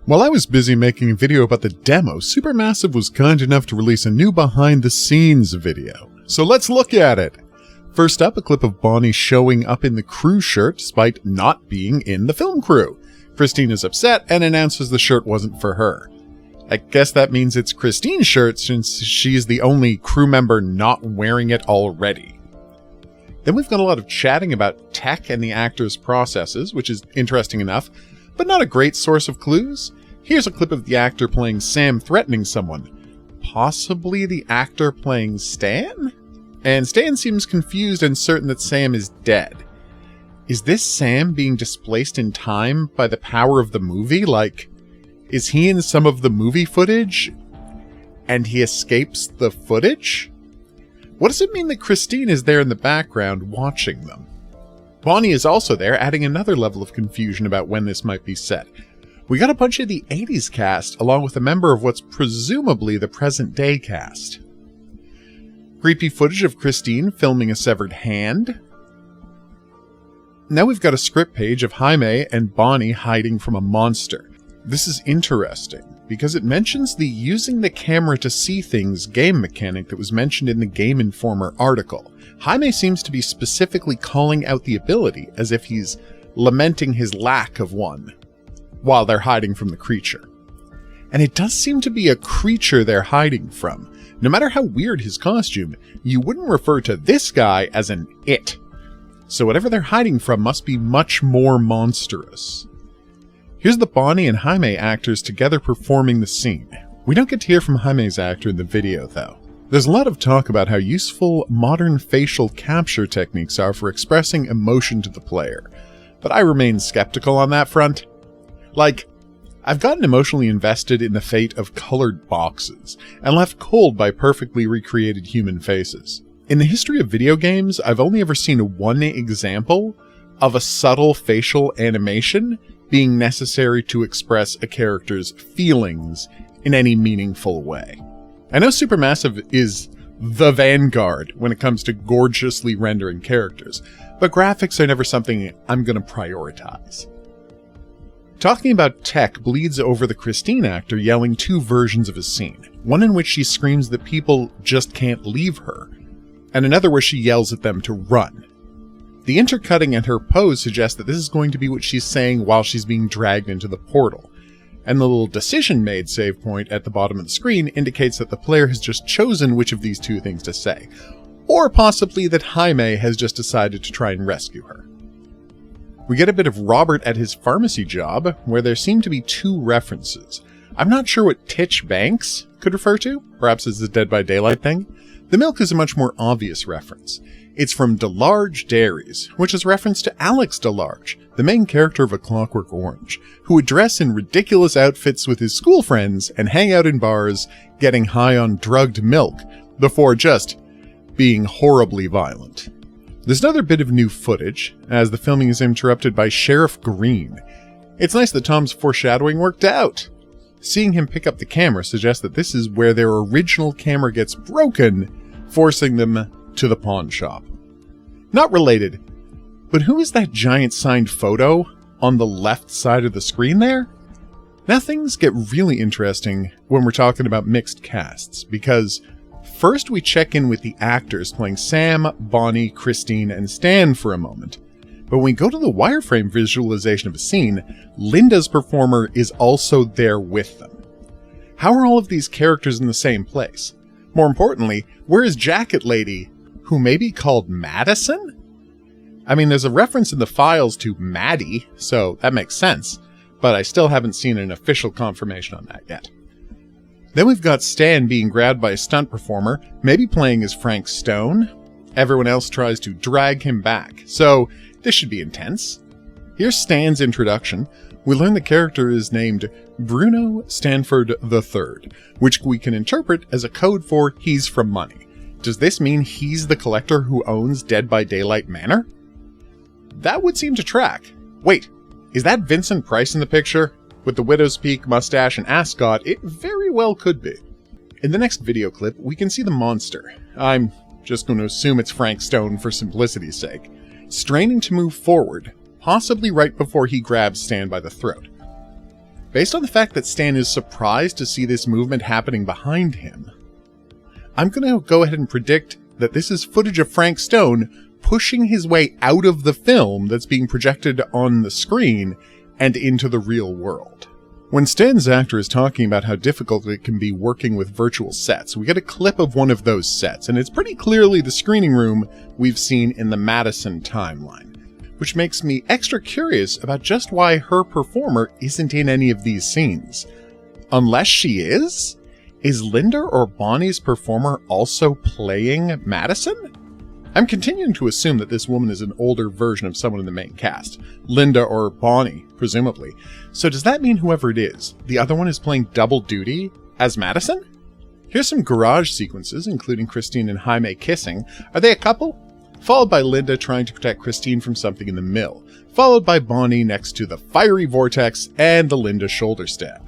While I was busy making a video about the demo, Supermassive was kind enough to release a new behind-the-scenes video. So let's look at it! First up, a clip of Bonnie showing up in the crew shirt despite not being in the film crew. Christine is upset and announces the shirt wasn't for her. I guess that means it's Christine's shirt since she's the only crew member not wearing it already. Then we've got a lot of chatting about tech and the actor's processes, which is interesting enough, but not a great source of clues. Here's a clip of the actor playing Sam threatening someone. Possibly the actor playing Stan? And Stan seems confused and certain that Sam is dead. Is this Sam being displaced in time by the power of the movie? Like, is he in some of the movie footage and he escapes the footage? What does it mean that Christine is there in the background watching them? Bonnie is also there, adding another level of confusion about when this might be set. We got a bunch of the 80s cast, along with a member of what's presumably the present-day cast. Creepy footage of Christine filming a severed hand. Now we've got a script page of Jaime and Bonnie hiding from a monster. This is interesting, because it mentions the using the camera to see things game mechanic that was mentioned in the Game Informer article. Jaime seems to be specifically calling out the ability, as if he's lamenting his lack of one, while they're hiding from the creature. And it does seem to be a creature they're hiding from. No matter how weird his costume, you wouldn't refer to this guy as an it. So whatever they're hiding from must be much more monstrous. Here's the Bonnie and Jaime actors together performing the scene. We don't get to hear from Jaime's actor in the video, though. There's a lot of talk about how useful modern facial capture techniques are for expressing emotion to the player, but I remain skeptical on that front. Like, I've gotten emotionally invested in the fate of colored boxes, and left cold by perfectly recreated human faces. In the history of video games, I've only ever seen one example of a subtle facial animation being necessary to express a character's feelings in any meaningful way. I know Supermassive is the vanguard when it comes to gorgeously rendering characters, but graphics are never something I'm going to prioritize. Talking about tech bleeds over the Christine actor yelling two versions of a scene, one in which she screams that people just can't leave her, and another where she yells at them to run. The intercutting and her pose suggest that this is going to be what she's saying while she's being dragged into the portal, and the little decision made save point at the bottom of the screen indicates that the player has just chosen which of these two things to say, or possibly that Jaime has just decided to try and rescue her. We get a bit of Robert at his pharmacy job, where there seem to be two references. I'm not sure what Titch Banks could refer to, perhaps it's the Dead by Daylight thing. The milk is a much more obvious reference. It's from DeLarge Dairies, which is reference to Alex DeLarge, the main character of A Clockwork Orange, who would dress in ridiculous outfits with his school friends and hang out in bars, getting high on drugged milk, before just being horribly violent. There's another bit of new footage, as the filming is interrupted by Sheriff Green. It's nice that Tom's foreshadowing worked out. Seeing him pick up the camera suggests that this is where their original camera gets broken, forcing them to the pawn shop. Not related, but who is that giant signed photo on the left side of the screen there? Now things get really interesting when we're talking about mixed casts, because first we check in with the actors playing Sam, Bonnie, Christine, and Stan for a moment. But when we go to the wireframe visualization of a scene, Linda's performer is also there with them. How are all of these characters in the same place? More importantly, where is Jacket Lady, who may be called Madison? I mean, there's a reference in the files to Maddie, so that makes sense, but I still haven't seen an official confirmation on that yet. Then we've got Stan being grabbed by a stunt performer, maybe playing as Frank Stone. Everyone else tries to drag him back, so this should be intense. Here's Stan's introduction. We learn the character is named Bruno Stanford III, which we can interpret as a code for he's from money. Does this mean he's the collector who owns Dead by Daylight Manor? That would seem to track. Wait, is that Vincent Price in the picture? With the widow's peak, mustache, and ascot, it very well could be. In the next video clip, we can see the monster. I'm just going to assume it's Frank Stone for simplicity's sake, straining to move forward, possibly right before he grabs Stan by the throat. based on the fact that Stan is surprised to see this movement happening behind him, I'm going to go ahead and predict that this is footage of Frank Stone pushing his way out of the film that's being projected on the screen and into the real world. When Stan's actor is talking about how difficult it can be working with virtual sets, we get a clip of one of those sets, and it's pretty clearly the screening room we've seen in the Madison timeline, which makes me extra curious about just why her performer isn't in any of these scenes. Unless she is? Is Linda or Bonnie's performer also playing Madison? I'm continuing to assume that this woman is an older version of someone in the main cast. Linda or Bonnie, presumably. So does that mean whoever it is, the other one is playing double duty as Madison? Here's some garage sequences, including Christine and Jaime kissing. Are they a couple? Followed by Linda trying to protect Christine from something in the mill. Followed by Bonnie next to the fiery vortex and the Linda shoulder stab.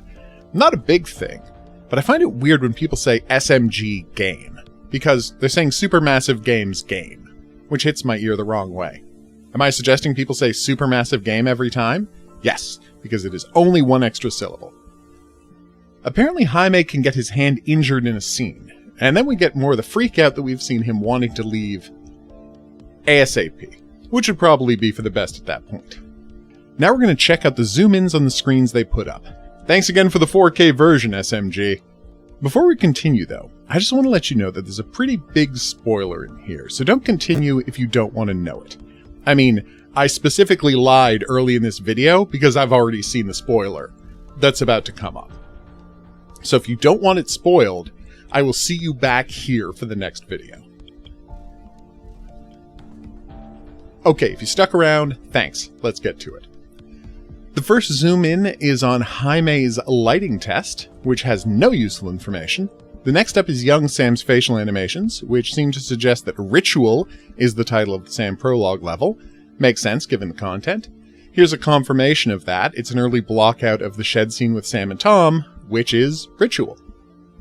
Not a big thing, but I find it weird when people say SMG game. Because they're saying Supermassive Games game, which hits my ear the wrong way. Am I suggesting people say Supermassive Game every time? Yes, because it is only one extra syllable. Apparently Jaime can get his hand injured in a scene, and then we get more of the freak out that we've seen him wanting to leave ASAP, which would probably be for the best at that point. Now we're going to check out the zoom-ins on the screens they put up. Thanks again for the 4K version, SMG. Before we continue, though, I just want to let you know that there's a pretty big spoiler in here, so don't continue if you don't want to know it. I mean, I specifically lied early in this video because I've already seen the spoiler that's about to come up. So if you don't want it spoiled, I will see you back here for the next video. Okay, if you stuck around, thanks. Let's get to it. The first zoom in is on Jaime's lighting test, which has no useful information. The next up is young Sam's facial animations, which seem to suggest that Ritual is the title of the Sam prologue level. Makes sense given the content. Here's a confirmation of that. It's an early block out of the shed scene with Sam and Tom, which is Ritual.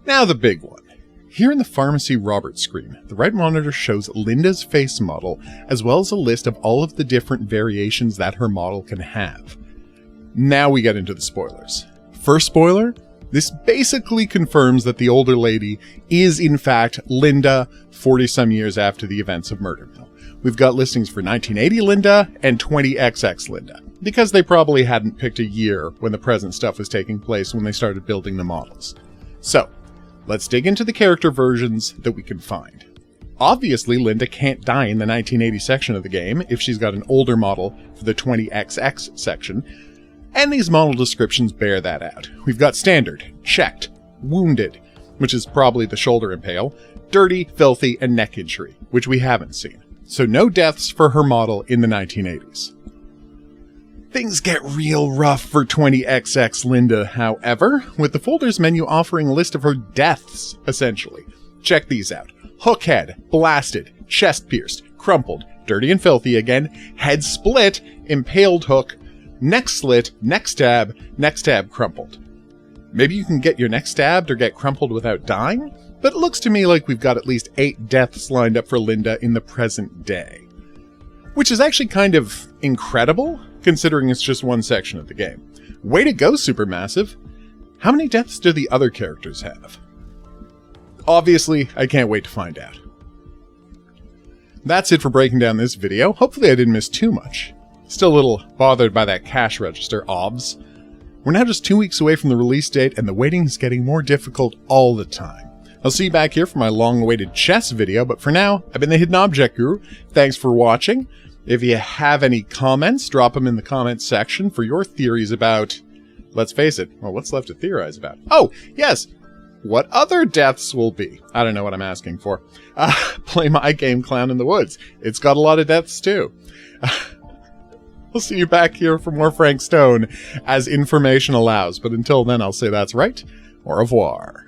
Now the big one. Here in the pharmacy Robert screen, the right monitor shows Linda's face model, as well as a list of all of the different variations that her model can have. Now we get into the spoilers. First spoiler, this basically confirms that the older lady is in fact Linda 40-some years after the events of Murder Mill. We've got listings for 1980 Linda and 20XX Linda, because they probably hadn't picked a year when the present stuff was taking place when they started building the models. So, let's dig into the character versions that we can find. Obviously, Linda can't die in the 1980 section of the game if she's got an older model for the 20XX section, and these model descriptions bear that out. We've got standard, checked, wounded, which is probably the shoulder impale, dirty, filthy, and neck injury, which we haven't seen. So no deaths for her model in the 1980s. Things get real rough for 20XX Linda, however, with the folders menu offering a list of her deaths, essentially. Check these out. Hook head, blasted, chest pierced, crumpled, dirty and filthy again, head split, impaled hook, neck slit, neck stab, crumpled. Maybe you can get your neck stabbed or get crumpled without dying? But it looks to me like we've got at least 8 deaths lined up for Linda in the present day. Which is actually kind of incredible, considering it's just one section of the game. Way to go, Supermassive! How many deaths do the other characters have? Obviously, I can't wait to find out. That's it for breaking down this video. Hopefully I didn't miss too much. Still a little bothered by that cash register, obvs. We're now just 2 weeks away from the release date, and the waiting is getting more difficult all the time. I'll see you back here for my long-awaited chess video, but for now, I've been the Hidden Object Guru. Thanks for watching. If you have any comments, drop them in the comments section for your theories about... Let's face it, well, what's left to theorize about? Oh, yes! What other deaths will be? I don't know what I'm asking for. Play my game Clown in the Woods. It's got a lot of deaths, too. We'll see you back here for more Frank Stone as information allows, but until then I'll say that's right, au revoir.